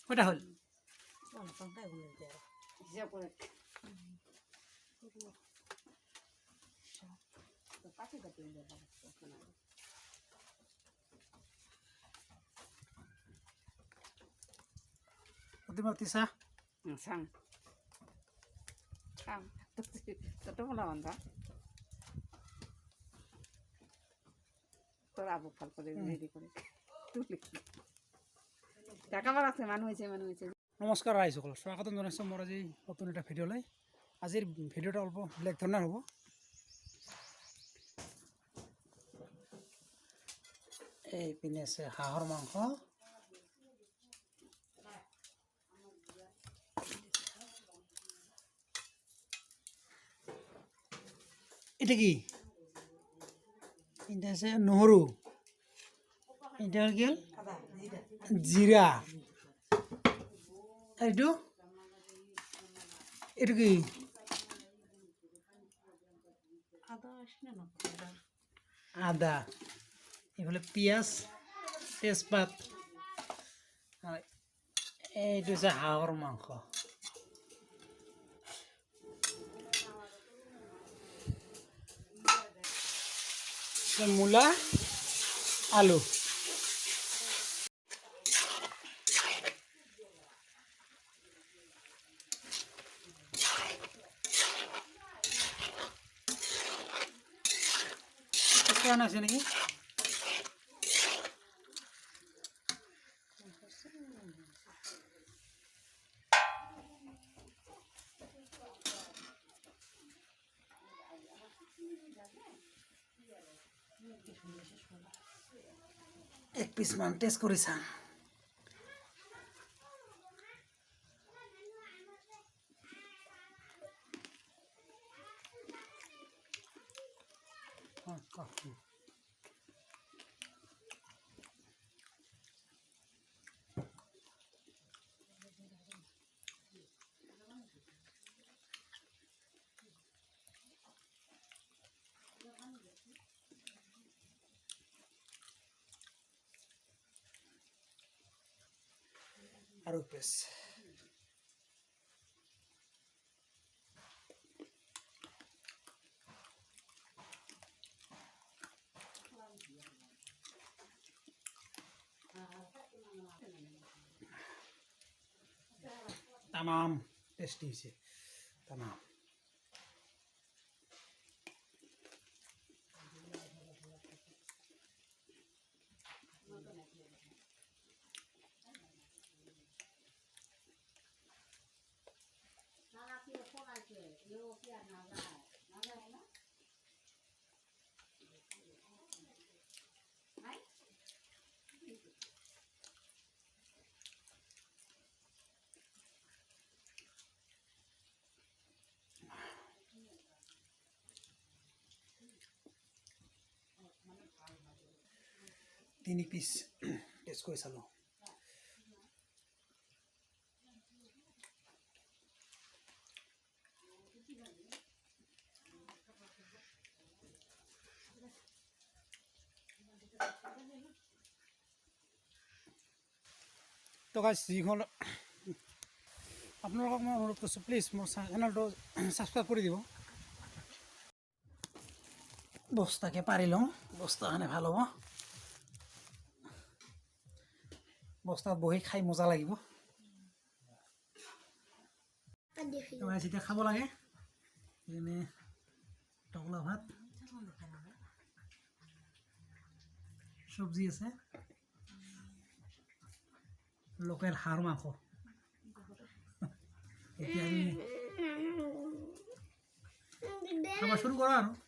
কয়টা হল তিসা sang sang itu malah mantap তোর আবু ফল করে রেডি করে তুলি টাকা বার আছে মানুহ হৈছে নমস্কাৰ ৰাইজসকল স্বাগতম জনাইছোঁ মোৰ আজি নতুন এটা ভিডিঅ'লৈ আজিৰ ভিডিঅ'টা অল্প বেলেগ ধৰণৰ হ'ব এই পিনে আছে হাঁহৰ মাংস এটা কি এটা আছে নহৰু এটা কি জিৰা এইটো এইটো কি আদা এইফালে পিঁয়াজ তেজপাত এইটো হৈছে হাঁহৰ মাংস মূলা আলু আছে নাকি এক পিস মান টেস্ট কৰি চাম আৰু পেছ तमाम टेस्टी से तमाम तीन पिस टेस्ट कर चालू तो गाइस যিখন আপোনালোকক মই অনুৰোধ কৰিছোঁ প্লিজ মোৰ চেনেলটো সাবস্ক্রাইব কৰি দিব বস্তাকে পাৰি লওঁ বস্তাখানে ভাল হ'ব বস্তাত বহি খাই মজা লাগিব এতিয়া খাব লাগে এনে টকলা ভাত সবজি আছে লোকেল হাঁহৰ মাংস এতিয়া আমি খাব শুরু কৰা আৰু